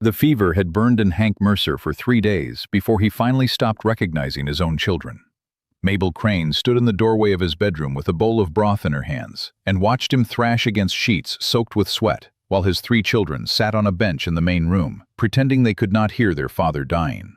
The fever had burned in Hank Mercer for 3 days before he finally stopped recognizing his own children. Mabel Crane stood in the doorway of his bedroom with a bowl of broth in her hands and watched him thrash against sheets soaked with sweat, while his 3 children sat on a bench in the main room, pretending they could not hear their father dying.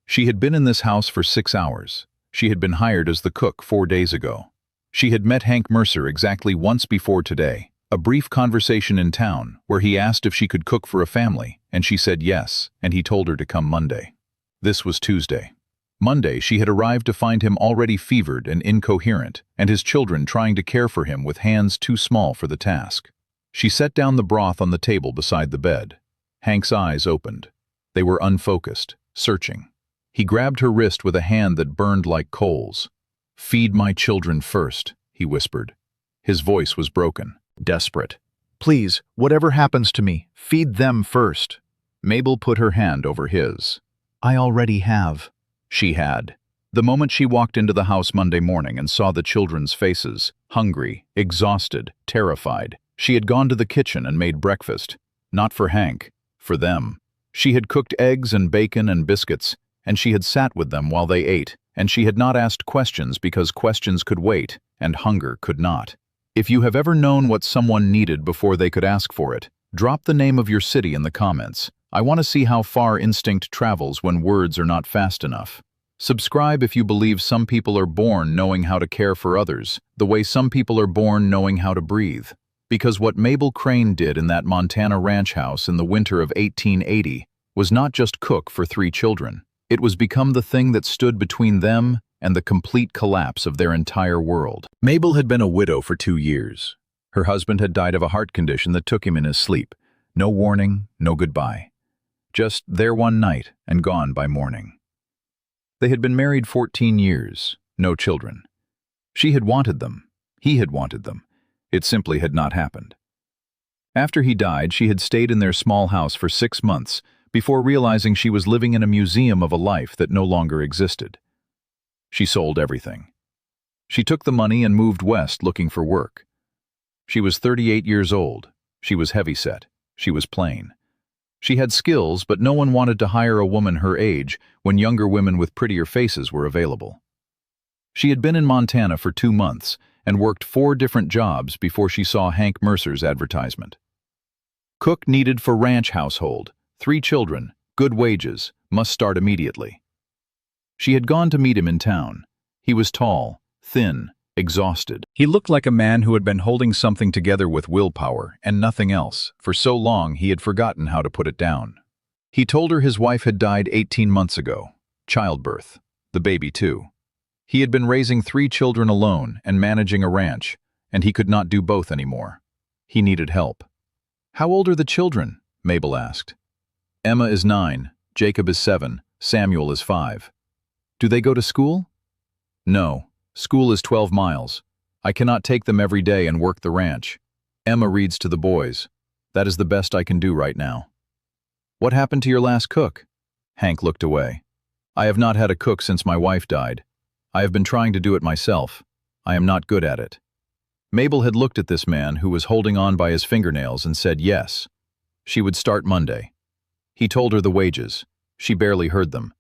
She had been in this house for 6 hours. She had been hired as the cook 4 days ago. She had met Hank Mercer exactly once before today, a brief conversation in town where he asked if she could cook for a family, and she said yes, and he told her to come Monday. This was Tuesday. Monday, she had arrived to find him already fevered and incoherent, and his children trying to care for him with hands too small for the task. She set down the broth on the table beside the bed. Hank's eyes opened. They were unfocused, searching. He grabbed her wrist with a hand that burned like coals. "Feed my children first," he whispered. His voice was broken, desperate. "Please, whatever happens to me, feed them first." Mabel put her hand over his. "I already have." She had. The moment she walked into the house Monday morning and saw the children's faces, hungry, exhausted, terrified, she had gone to the kitchen and made breakfast. Not for Hank, for them. She had cooked eggs and bacon and biscuits, and she had sat with them while they ate, and she had not asked questions because questions could wait, and hunger could not. If you have ever known what someone needed before they could ask for it, drop the name of your city in the comments. I want to see how far instinct travels when words are not fast enough. Subscribe if you believe some people are born knowing how to care for others, the way some people are born knowing how to breathe. Because what Mabel Crane did in that Montana ranch house in the winter of 1880 was not just cook for 3 children. It was become the thing that stood between them and the complete collapse of their entire world. Mabel had been a widow for 2 years. Her husband had died of a heart condition that took him in his sleep. No warning, no goodbye. Just there one night and gone by morning. They had been married 14 years, no children. She had wanted them. He had wanted them. It simply had not happened. After he died, she had stayed in their small house for 6 months before realizing she was living in a museum of a life that no longer existed. She sold everything. She took the money and moved west looking for work. She was 38 years old. She was heavyset. She was plain. She had skills, but no one wanted to hire a woman her age when younger women with prettier faces were available. She had been in Montana for 2 months and worked 4 different jobs before she saw Hank Mercer's advertisement. Cook needed for ranch household, 3 children, good wages, must start immediately. She had gone to meet him in town. He was tall, thin, exhausted. He looked like a man who had been holding something together with willpower and nothing else. For so long he had forgotten how to put it down. He told her his wife had died 18 months ago. Childbirth. The baby too. He had been raising 3 children alone and managing a ranch, and he could not do both anymore. He needed help. "How old are the children?" Mabel asked. "Emma is 9, Jacob is 7, Samuel is 5. "Do they go to school?" "No. School is 12 miles. I cannot take them every day and work the ranch. Emma reads to the boys. That is the best I can do right now." "What happened to your last cook?" Hank looked away. "I have not had a cook since my wife died. I have been trying to do it myself. I am not good at it." Mabel had looked at this man who was holding on by his fingernails and said yes. She would start Monday. He told her the wages. She barely heard them.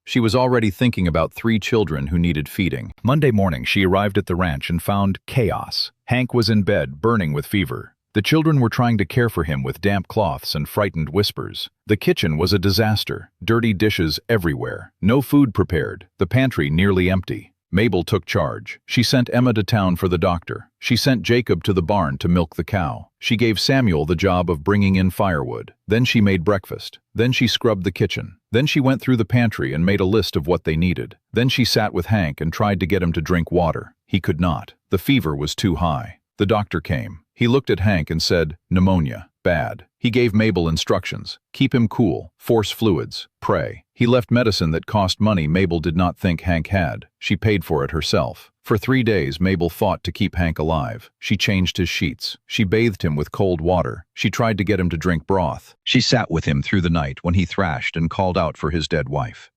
She was already thinking about 3 children who needed feeding. Monday morning, she arrived at the ranch and found chaos. Hank was in bed, burning with fever. The children were trying to care for him with damp cloths and frightened whispers. The kitchen was a disaster, dirty dishes everywhere, no food prepared, the pantry nearly empty. Mabel took charge. She sent Emma to town for the doctor. She sent Jacob to the barn to milk the cow. She gave Samuel the job of bringing in firewood. Then she made breakfast. Then she scrubbed the kitchen. Then she went through the pantry and made a list of what they needed. Then she sat with Hank and tried to get him to drink water. He could not. The fever was too high. The doctor came. He looked at Hank and said, "Pneumonia. Bad." He gave Mabel instructions. Keep him cool. Force fluids. Pray. He left medicine that cost money Mabel did not think Hank had. She paid for it herself. For 3 days, Mabel fought to keep Hank alive. She changed his sheets. She bathed him with cold water. She tried to get him to drink broth. She sat with him through the night when he thrashed and called out for his dead wife.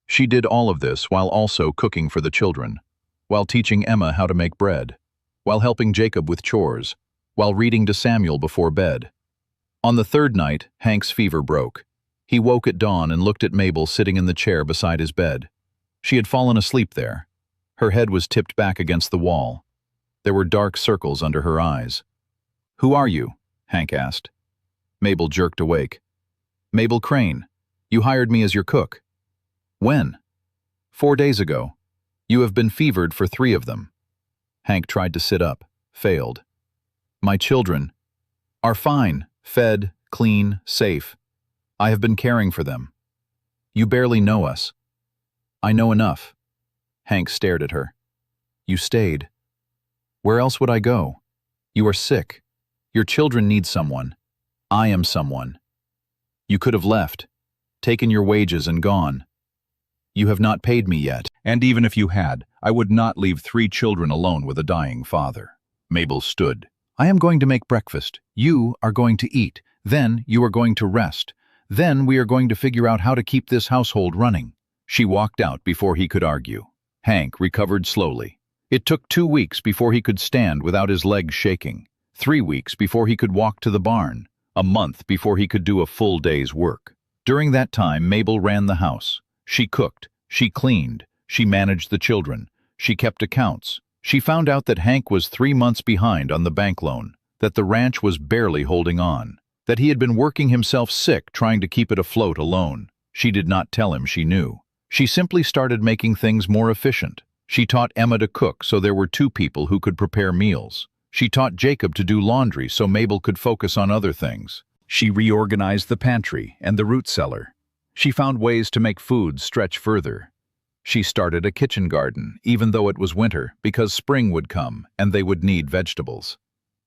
She did all of this while also cooking for the children, while teaching Emma how to make bread, while helping Jacob with chores, while reading to Samuel before bed. On the 3rd night, Hank's fever broke. He woke at dawn and looked at Mabel sitting in the chair beside his bed. She had fallen asleep there. Her head was tipped back against the wall. There were dark circles under her eyes. "Who are you?" Hank asked. Mabel jerked awake. "Mabel Crane. You hired me as your cook." "When?" "4 days ago. You have been fevered for 3 of them." Hank tried to sit up, failed. "My children are fine, fed, clean, safe. I have been caring for them." "You barely know us." "I know enough." Hank stared at her. "You stayed. Where else would I go? You are sick. Your children need someone. I am someone. You could have left, taken your wages and gone. You have not paid me yet, and even if you had, I would not leave 3 children alone with a dying father." Mabel stood. "I am going to make breakfast. You are going to eat. Then you are going to rest. Then we are going to figure out how to keep this household running." She walked out before he could argue. Hank recovered slowly. It took 2 weeks before he could stand without his legs shaking, 3 weeks before he could walk to the barn, a month before he could do a full day's work. During that time, Mabel ran the house. She cooked, she cleaned, she managed the children, she kept accounts. She found out that Hank was 3 months behind on the bank loan, that the ranch was barely holding on, that he had been working himself sick trying to keep it afloat alone. She did not tell him she knew. She simply started making things more efficient. She taught Emma to cook so there were 2 people who could prepare meals. She taught Jacob to do laundry so Mabel could focus on other things. She reorganized the pantry and the root cellar. She found ways to make food stretch further. She started a kitchen garden, even though it was winter, because spring would come and they would need vegetables.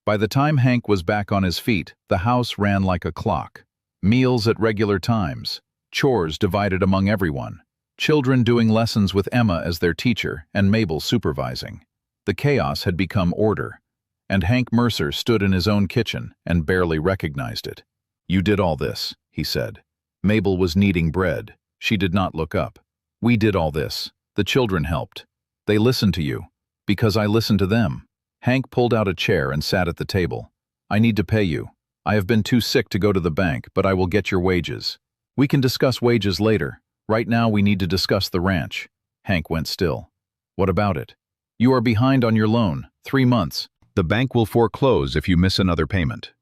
By the time Hank was back on his feet, the house ran like a clock. Meals at regular times, chores divided among everyone, children doing lessons with Emma as their teacher and Mabel supervising. The chaos had become order, and Hank Mercer stood in his own kitchen and barely recognized it. "You did all this," he said. Mabel was kneading bread. She did not look up. "We did all this. The children helped. They listened to you, because I listened to them." Hank pulled out a chair and sat at the table. "I need to pay you. I have been too sick to go to the bank, but I will get your wages. We can discuss wages later. Right now we need to discuss the ranch." Hank went still. "What about it?" "You are behind on your loan, 3 months. The bank will foreclose if you miss another payment."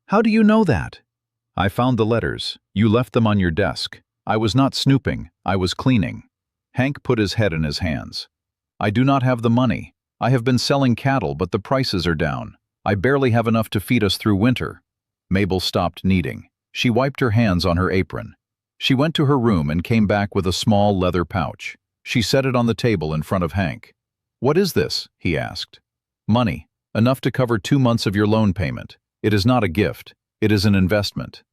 "How do you know that?" "I found the letters. You left them on your desk. I was not snooping, I was cleaning." Hank put his head in his hands. "I do not have the money. I have been selling cattle, but the prices are down. I barely have enough to feed us through winter." Mabel stopped kneading. She wiped her hands on her apron. She went to her room and came back with a small leather pouch. She set it on the table in front of Hank. "What is this?" he asked. "Money. Enough to cover 2 months of your loan payment. It is not a gift. It is an investment."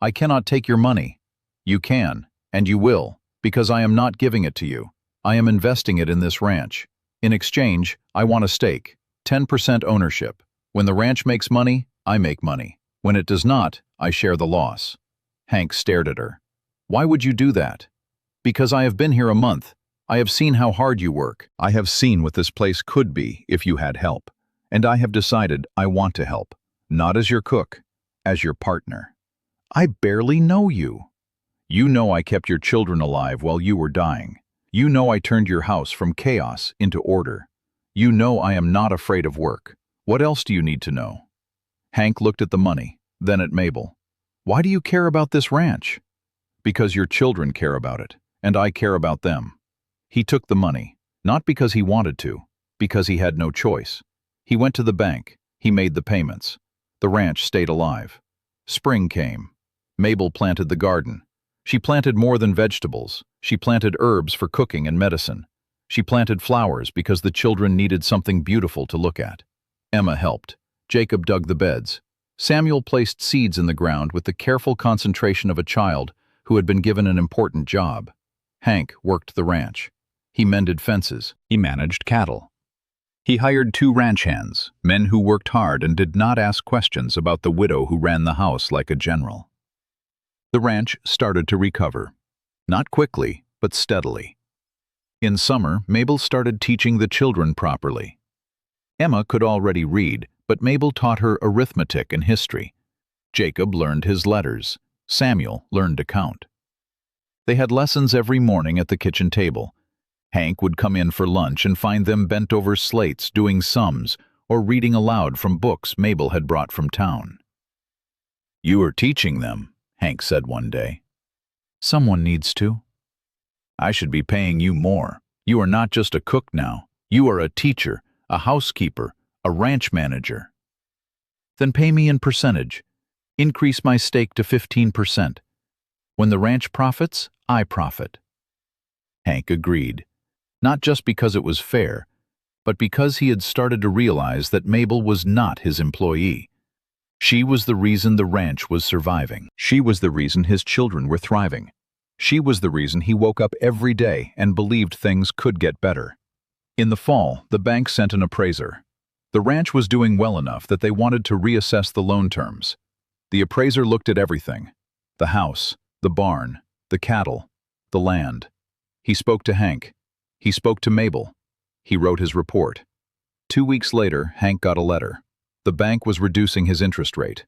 "I cannot take your money." "You can, and you will, because I am not giving it to you. I am investing it in this ranch. In exchange, I want a stake, 10% ownership. When the ranch makes money, I make money. When it does not, I share the loss." Hank stared at her. "Why would you do that?" "Because I have been here a month. I have seen how hard you work. I have seen what this place could be if you had help. And I have decided I want to help. Not as your cook, as your partner." "I barely know you." "You know I kept your children alive while you were dying. You know I turned your house from chaos into order. You know I am not afraid of work. What else do you need to know?" Hank looked at the money, then at Mabel. "Why do you care about this ranch?" "Because your children care about it, and I care about them." He took the money, not because he wanted to, because he had no choice. He went to the bank. He made the payments. The ranch stayed alive. Spring came. Mabel planted the garden. She planted more than vegetables. She planted herbs for cooking and medicine. She planted flowers because the children needed something beautiful to look at. Emma helped. Jacob dug the beds. Samuel placed seeds in the ground with the careful concentration of a child who had been given an important job. Hank worked the ranch. He mended fences. He managed cattle. He hired 2 ranch hands, men who worked hard and did not ask questions about the widow who ran the house like a general. The ranch started to recover. Not quickly, but steadily. In summer, Mabel started teaching the children properly. Emma could already read, but Mabel taught her arithmetic and history. Jacob learned his letters. Samuel learned to count. They had lessons every morning at the kitchen table. Hank would come in for lunch and find them bent over slates doing sums or reading aloud from books Mabel had brought from town. "You are teaching them," Hank said one day. "Someone needs to." "I should be paying you more. You are not just a cook now. You are a teacher, a housekeeper, a ranch manager." "Then pay me in percentage. Increase my stake to 15%. When the ranch profits, I profit." Hank agreed, not just because it was fair, but because he had started to realize that Mabel was not his employee. She was the reason the ranch was surviving. She was the reason his children were thriving. She was the reason he woke up every day and believed things could get better. In the fall, the bank sent an appraiser. The ranch was doing well enough that they wanted to reassess the loan terms. The appraiser looked at everything: the house, the barn, the cattle, the land. He spoke to Hank. He spoke to Mabel. He wrote his report. 2 weeks later, Hank got a letter. The bank was reducing his interest rate.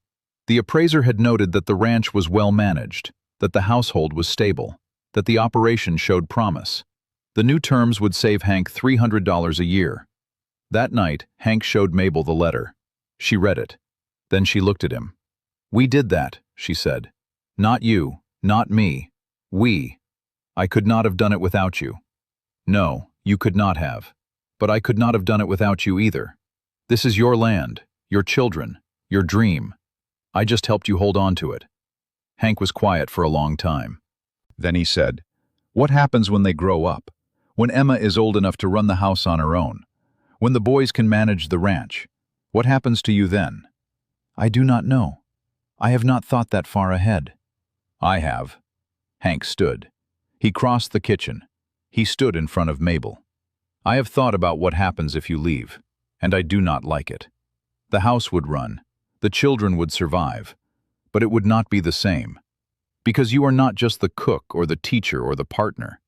The appraiser had noted that the ranch was well managed, that the household was stable, that the operation showed promise. The new terms would save Hank $300 a year. That night, Hank showed Mabel the letter. She read it. Then she looked at him. "We did that," she said. "Not you, not me. We. I could not have done it without you." "No, you could not have. But I could not have done it without you either. This is your land, your children, your dream. I just helped you hold on to it." Hank was quiet for a long time. Then he said, "What happens when they grow up? When Emma is old enough to run the house on her own? When the boys can manage the ranch? What happens to you then?" "I do not know. I have not thought that far ahead." "I have." Hank stood. He crossed the kitchen. He stood in front of Mabel. "I have thought about what happens if you leave, and I do not like it. The house would run, the children would survive, but it would not be the same. Because you are not just the cook or the teacher or the partner.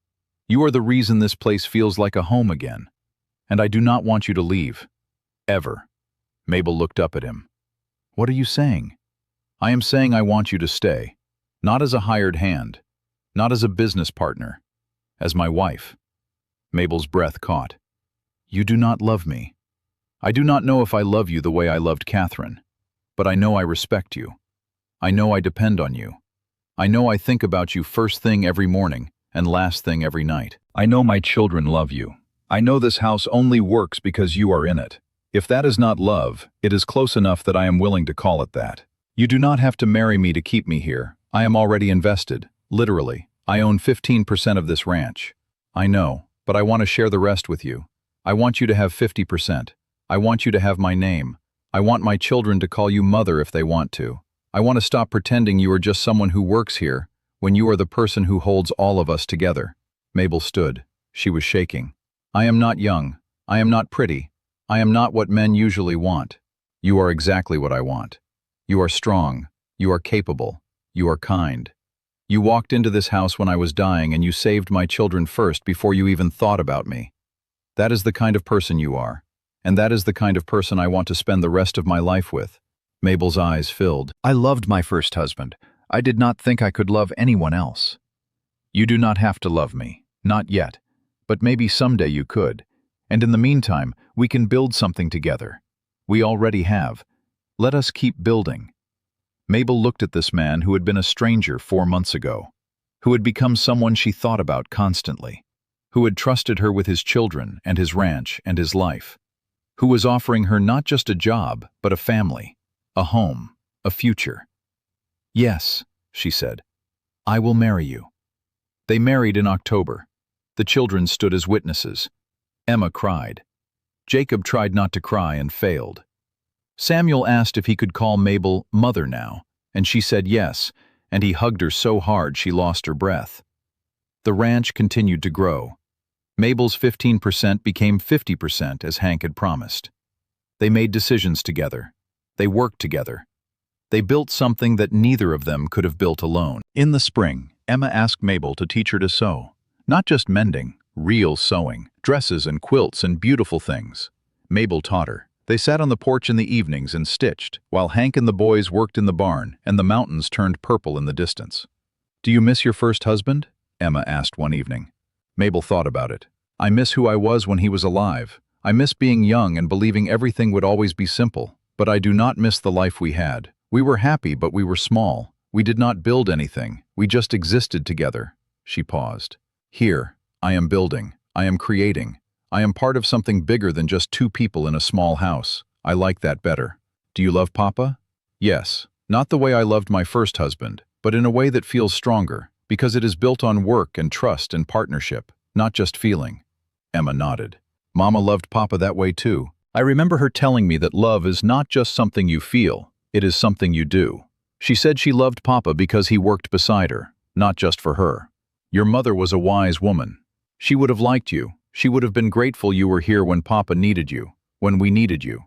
You are the reason this place feels like a home again. And I do not want you to leave. Ever." Mabel looked up at him. "What are you saying?" "I am saying I want you to stay. Not as a hired hand. Not as a business partner. As my wife." Mabel's breath caught. "You do not love me. I do not know if I love you the way I loved Catherine. But I know I respect you. I know I depend on you. I know I think about you first thing every morning and last thing every night. I know my children love you. I know this house only works because you are in it. If that is not love, it is close enough that I am willing to call it that. You do not have to marry me to keep me here. I am already invested, literally. I own 15% of this ranch. I know, but I want to share the rest with you. I want you to have 50%. I want you to have my name. I want my children to call you mother if they want to. I want to stop pretending you are just someone who works here, when you are the person who holds all of us together." Mabel stood. She was shaking. "I am not young. I am not pretty. I am not what men usually want. You are exactly what I want. You are strong. You are capable. You are kind. You walked into this house when I was dying and you saved my children first before you even thought about me. That is the kind of person you are. And that is the kind of person I want to spend the rest of my life with." Mabel's eyes filled. "I loved my first husband. I did not think I could love anyone else." "You do not have to love me. Not yet. But maybe someday you could. And in the meantime, we can build something together. We already have. Let us keep building." Mabel looked at this man who had been a stranger 4 months ago, who had become someone she thought about constantly, who had trusted her with his children and his ranch and his life, who was offering her not just a job, but a family, a home, a future. "Yes," she said, "I will marry you." They married in October. The children stood as witnesses. Emma cried. Jacob tried not to cry and failed. Samuel asked if he could call Mabel mother now, and she said yes, and he hugged her so hard she lost her breath. The ranch continued to grow. Mabel's 15% became 50% as Hank had promised. They made decisions together. They worked together. They built something that neither of them could have built alone. In the spring, Emma asked Mabel to teach her to sew. Not just mending, real sewing, dresses and quilts and beautiful things. Mabel taught her. They sat on the porch in the evenings and stitched, while Hank and the boys worked in the barn, and the mountains turned purple in the distance. "Do you miss your first husband?" Emma asked one evening. Mabel thought about it. "I miss who I was when he was alive. I miss being young and believing everything would always be simple. But I do not miss the life we had. We were happy, but we were small. We did not build anything. We just existed together." She paused. "Here, I am building. I am creating. I am part of something bigger than just two people in a small house. I like that better." "Do you love Papa?" "Yes. Not the way I loved my first husband, but in a way that feels stronger, because it is built on work and trust and partnership, not just feeling." Emma nodded. "Mama loved Papa that way too. I remember her telling me that love is not just something you feel, it is something you do." She said she loved Papa because he worked beside her, not just for her. "Your mother was a wise woman. She would have liked you. She would have been grateful you were here when Papa needed you, when we needed you."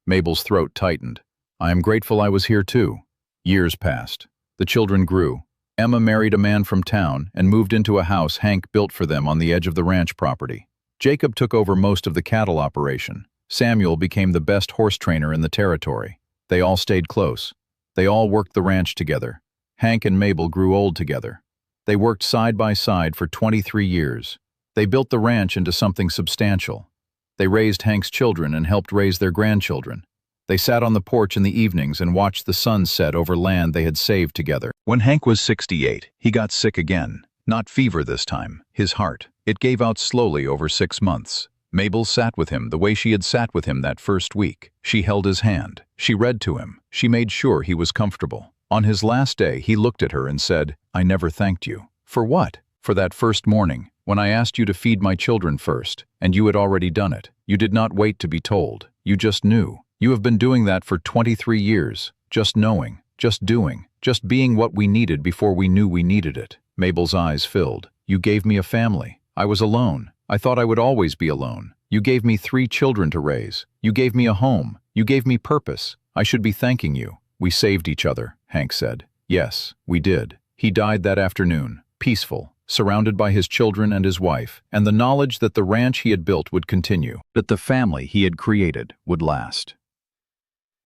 Mabel's throat tightened. "I am grateful I was here too." Years passed. The children grew. Emma married a man from town and moved into a house Hank built for them on the edge of the ranch property. Jacob took over most of the cattle operation. Samuel became the best horse trainer in the territory. They all stayed close. They all worked the ranch together. Hank and Mabel grew old together. They worked side by side for 23 years. They built the ranch into something substantial. They raised Hank's children and helped raise their grandchildren. They sat on the porch in the evenings and watched the sun set over land they had saved together. When Hank was 68, he got sick again. Not fever this time, his heart. It gave out slowly over 6 months. Mabel sat with him the way she had sat with him that first week. She held his hand. She read to him. She made sure he was comfortable. On his last day, he looked at her and said, "I never thanked you." "For what?" "For that first morning, when I asked you to feed my children first, and you had already done it. You did not wait to be told. You just knew. You have been doing that for 23 years. Just knowing, just doing, just being what we needed before we knew we needed it." Mabel's eyes filled. "You gave me a family. I was alone. I thought I would always be alone. You gave me 3 children to raise. You gave me a home. You gave me purpose. I should be thanking you." "We saved each other," Hank said. "Yes, we did." He died that afternoon, peaceful, surrounded by his children and his wife, and the knowledge that the ranch he had built would continue, that the family he had created would last.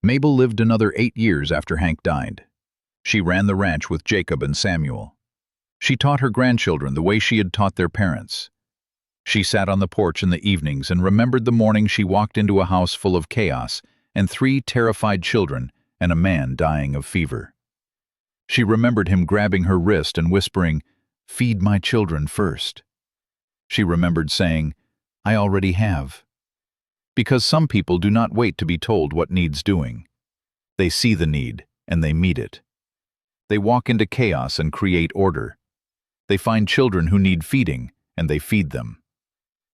Mabel lived another 8 years after Hank died. She ran the ranch with Jacob and Samuel. She taught her grandchildren the way she had taught their parents. She sat on the porch in the evenings and remembered the morning she walked into a house full of chaos and 3 terrified children and a man dying of fever. She remembered him grabbing her wrist and whispering, "Feed my children first." She remembered saying, "I already have." Because some people do not wait to be told what needs doing. They see the need and they meet it. They walk into chaos and create order. They find children who need feeding and they feed them.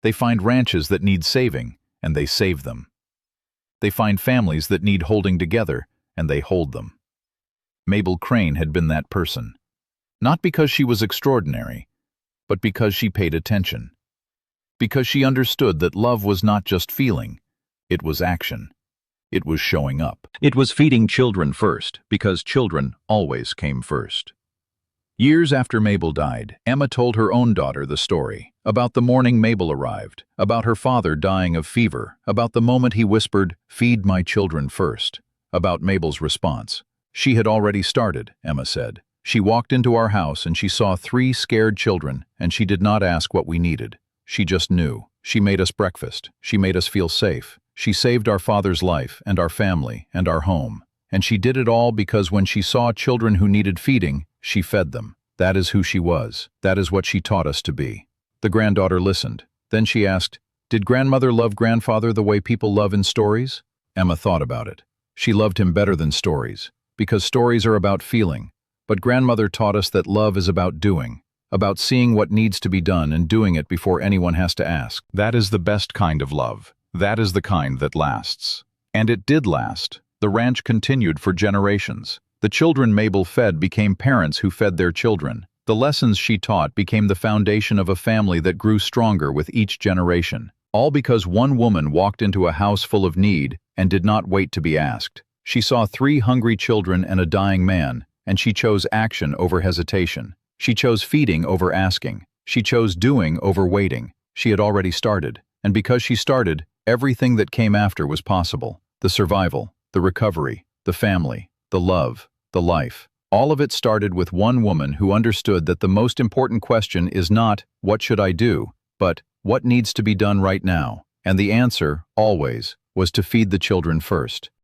They find ranches that need saving and they save them. They find families that need holding together and they hold them. Mabel Crane had been that person. Not because she was extraordinary, but because she paid attention. Because she understood that love was not just feeling, it was action. It was showing up. It was feeding children first, because children always came first. Years after Mabel died, Emma told her own daughter the story, about the morning Mabel arrived, about her father dying of fever, about the moment he whispered, "Feed my children first," about Mabel's response. "She had already started," Emma said. "She walked into our house and she saw 3 scared children, and she did not ask what we needed. She just knew. She made us breakfast. She made us feel safe. She saved our father's life and our family and our home. And she did it all because when she saw children who needed feeding, she fed them. That is who she was. That is what she taught us to be." The granddaughter listened. Then she asked, "Did grandmother love grandfather the way people love in stories?" Emma thought about it. She loved him better than stories, because stories are about feeling. But grandmother taught us that love is about doing, about seeing what needs to be done and doing it before anyone has to ask. That is the best kind of love. That is the kind that lasts. And it did last. The ranch continued for generations. The children Mabel fed became parents who fed their children. The lessons she taught became the foundation of a family that grew stronger with each generation. All because one woman walked into a house full of need and did not wait to be asked. She saw 3 hungry children and a dying man, and she chose action over hesitation. She chose feeding over asking. She chose doing over waiting. She had already started, and because she started, everything that came after was possible. The survival, the recovery, the family, the love, the life. All of it started with one woman who understood that the most important question is not, "What should I do?" but, "What needs to be done right now?" And the answer, always, was to feed the children first.